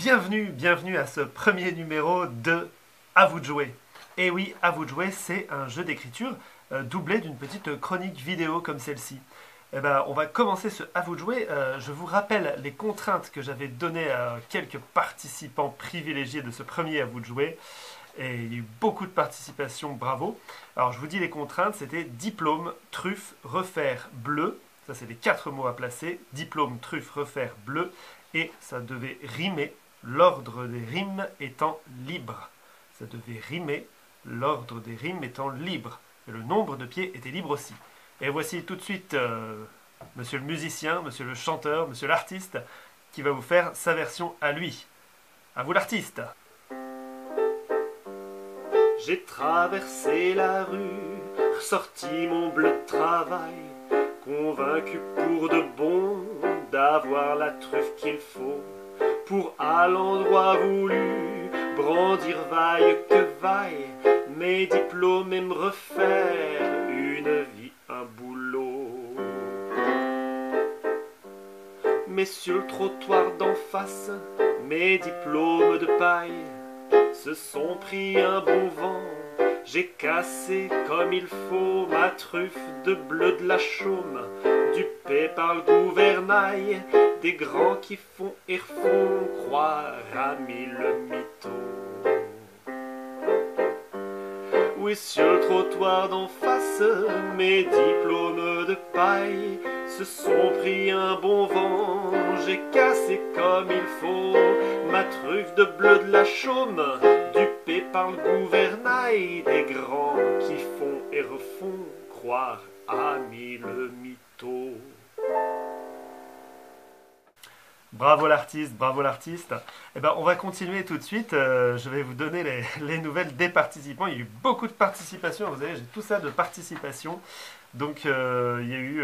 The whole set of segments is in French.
bienvenue à ce premier numéro de À vous de jouer. Et oui, À vous de jouer, c'est un jeu d'écriture doublé d'une petite chronique vidéo comme celle-ci. Eh ben, on va commencer ce À vous de jouer. Je vous rappelle les contraintes que j'avais données à quelques participants privilégiés de ce premier À vous de jouer. Et il y a eu beaucoup de participation, bravo. Alors je vous dis les contraintes, c'était diplôme, truffe, refaire, bleu. Ça c'est les 4 mots à placer. Diplôme, truffe, refaire, bleu. Et ça devait rimer, l'ordre des rimes étant libre. Ça devait rimer, l'ordre des rimes étant libre. Et le nombre de pieds était libre aussi. Et voici tout de suite monsieur le musicien, monsieur le chanteur, monsieur l'artiste, qui va vous faire sa version à lui. À vous l'artiste. J'ai traversé la rue, ressorti mon bleu de travail, convaincu pour de bon d'avoir la truffe qu'il faut, pour à l'endroit voulu brandir vaille que vaille, mes diplômes et me refaire une vie, un boulot. Mais sur le trottoir d'en face, mes diplômes de paille se sont pris un bon vent. J'ai cassé comme il faut ma truffe de bleu de la chaume, dupé par le gouvernail des grands qui font et refont croire à mille mythos. Oui, sur le trottoir d'en face, mes diplômes de paille se sont pris un bon vent. J'ai cassé comme il faut ma truffe de bleu de la chaume, dupé par le gouvernail des grands qui font et refont croire à mille mythos. Bravo l'artiste, bravo l'artiste. Eh ben, on va continuer tout de suite. Je vais vous donner les nouvelles des participants. Il y a eu beaucoup de participation. Vous savez, j'ai tout ça de participation. Donc, il y a eu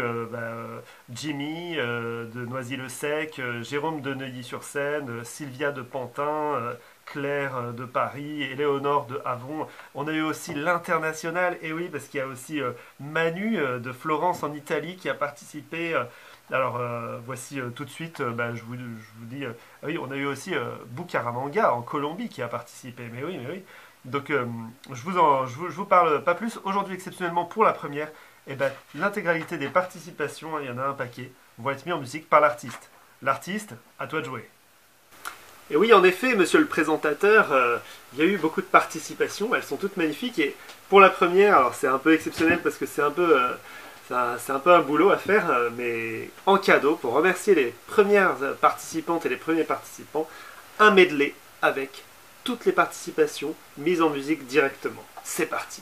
Jimmy de Noisy-le-Sec, Jérôme de Neuilly-sur-Seine, Sylvia de Pantin, Claire de Paris, Éléonore de Avron. On a eu aussi l'international, et oui, parce qu'il y a aussi Manu de Florence en Italie qui a participé. Alors, voici tout de suite, je vous dis, oui, on a eu aussi Bucaramanga en Colombie qui a participé. Mais oui. Donc, je vous parle pas plus. Aujourd'hui, exceptionnellement, pour la première, l'intégralité des participations, il y en a un paquet, vont être mis en musique par l'artiste. L'artiste, à toi de jouer. Et oui, en effet, monsieur le présentateur, il y a eu beaucoup de participations, elles sont toutes magnifiques. Et pour la première, alors c'est un peu exceptionnel parce que c'est un peu un boulot à faire, mais en cadeau, pour remercier les premières participantes et les premiers participants, un medley avec toutes les participations mises en musique directement. C'est parti.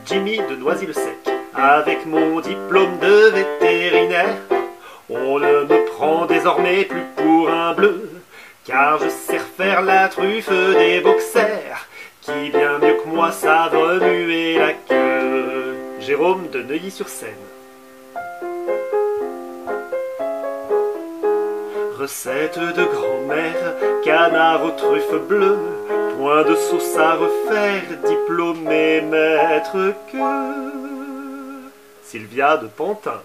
Jimmy de Noisy-le-Sec, avec mon diplôme de vétérinaire, on ne me prend désormais plus pour un bleu, car je sais refaire la truffe des boxers, qui bien mieux que moi savent remuer la queue. Jérôme de Neuilly-sur-Seine. Recette de grand-mère, canard aux truffes bleues, point de sauce à refaire, diplômé maître que Sylvia de Pantin.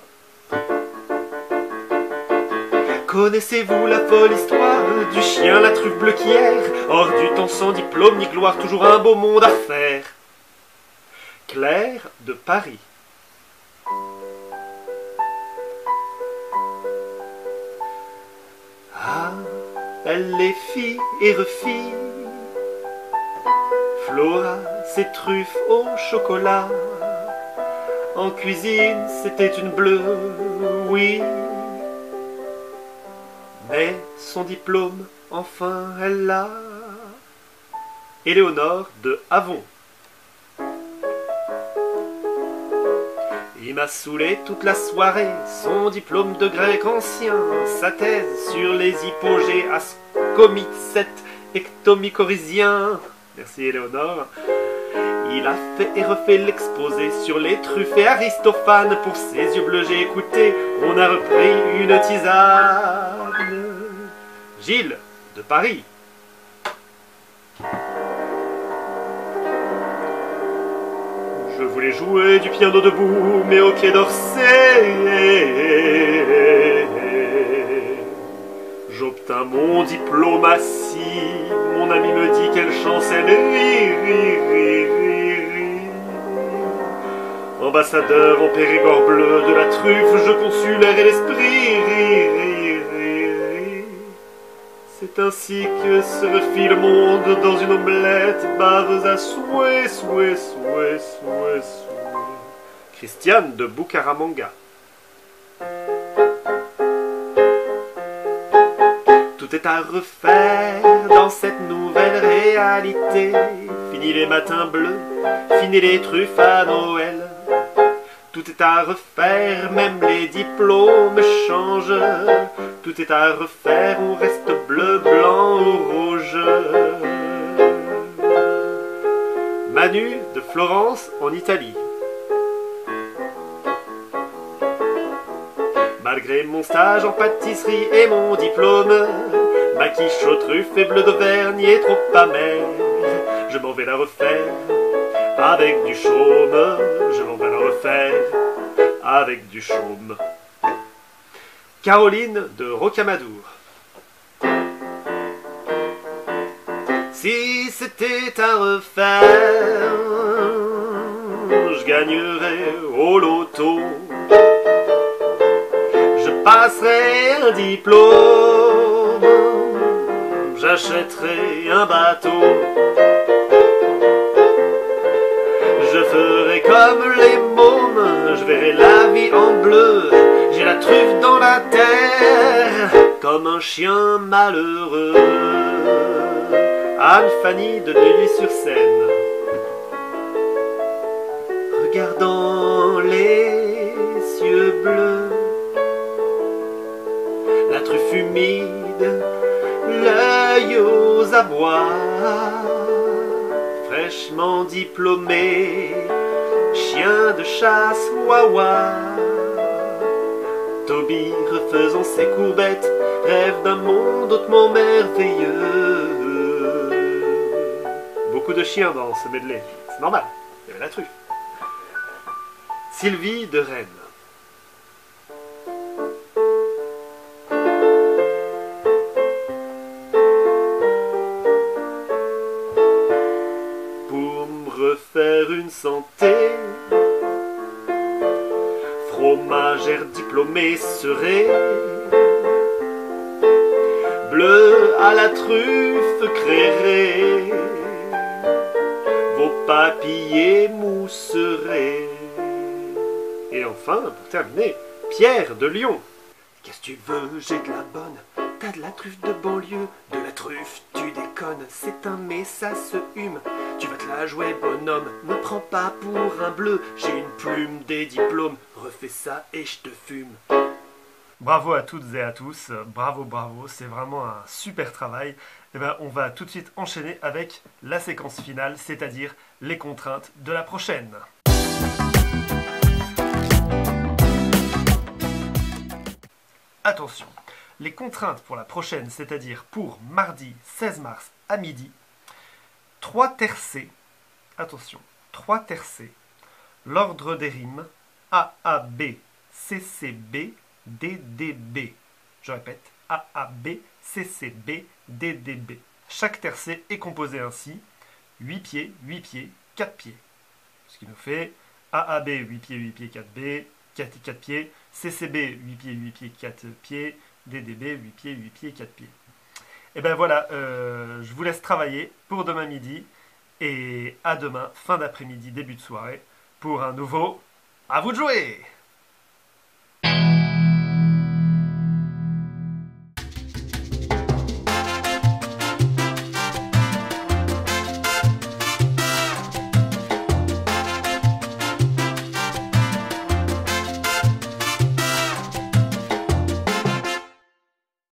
Connaissez-vous la folle histoire du chien, la truffe bleue qui erre, hors du temps sans diplôme ni gloire, toujours un beau monde à faire? Claire de Paris. Ah, elle les fit et refit, Flora, ses truffes au chocolat. En cuisine, c'était une bleue, oui. Mais son diplôme, enfin, elle l'a. Éléonore de Avron. Il m'a saoulé toute la soirée, son diplôme de grec ancien, sa thèse sur les hypogées ascomycètes ectomycorhiziens. Merci Éléonore. Il a fait et refait l'exposé sur les truffes et Aristophane. Pour ses yeux bleus j'ai écouté, on a repris une tisane. Gilles de Paris. Je voulais jouer du piano debout, mais au Quai d'Orsay, J'obtins mon diplomatie, mon ami me dit quelle chance elle est. Ambassadeur en Périgord bleu de la truffe, je conçus l'air et l'esprit. C'est ainsi que se refit le monde dans une omelette, baveuse à souhait. Christiane de Bucaramanga. Tout est à refaire dans cette nouvelle réalité. Fini les matins bleus, fini les truffes à Noël. Tout est à refaire, même les diplômes changent. Tout est à refaire, on reste bleu, blanc ou rouge. Manu de Florence en Italie. Malgré mon stage en pâtisserie et mon diplôme, ma quiche aux truffes et bleu d'Auvergne est trop amère. Je m'en vais la refaire avec du chaume. Je m'en vais la refaire avec du chaume. Caroline de Rocamadour. Si c'était à refaire, je gagnerais au loto. Je passerai un diplôme, j'achèterai un bateau. Je ferai comme les mômes, je verrai la vie en bleu. J'ai la truffe dans la terre, comme un chien malheureux. Anne-Fanny de Neuilly-sur-Seine. Regardant les cieux bleus, la truffe humide, l'œil aux abois, fraîchement diplômé, chien de chasse, wawa. Toby, refaisant ses courbettes, rêve d'un monde hautement merveilleux. Beaucoup de chiens dans ce medley, c'est normal, il y avait la truffe. Sylvie de Rennes. Pour me refaire une santé, fromagère diplômée serait bleu à la truffe créerait, vos papillers mousseraient. Et enfin, pour terminer, Pierre de Lyon. Qu'est-ce que tu veux, j'ai de la bonne. T'as de la truffe de banlieue, de la truffe, tu déconnes. C'est un mais ça se hume. Tu vas te la jouer, bonhomme. Me prends pas pour un bleu. J'ai une plume, des diplômes. Refais ça et je te fume. Bravo à toutes et à tous. Bravo, bravo. C'est vraiment un super travail. Et ben, on va tout de suite enchaîner avec la séquence finale, c'est-à-dire les contraintes de la prochaine. Attention, les contraintes pour la prochaine, c'est-à-dire pour mardi 16 mars à midi, 3 tercets, attention, 3 tercets, l'ordre des rimes AAB, CCB, DDB. Je répète, AAB, CCB, DDB. Chaque tercet est composé ainsi, 8 pieds, 4 pieds. Ce qui nous fait AAB, 8 pieds, 4 pieds, CCB, 8 pieds, 4 pieds, DDB, 8 pieds, 4 pieds. Et ben voilà, je vous laisse travailler pour demain midi et à demain, fin d'après-midi, début de soirée, pour un nouveau « À vous de jouer !»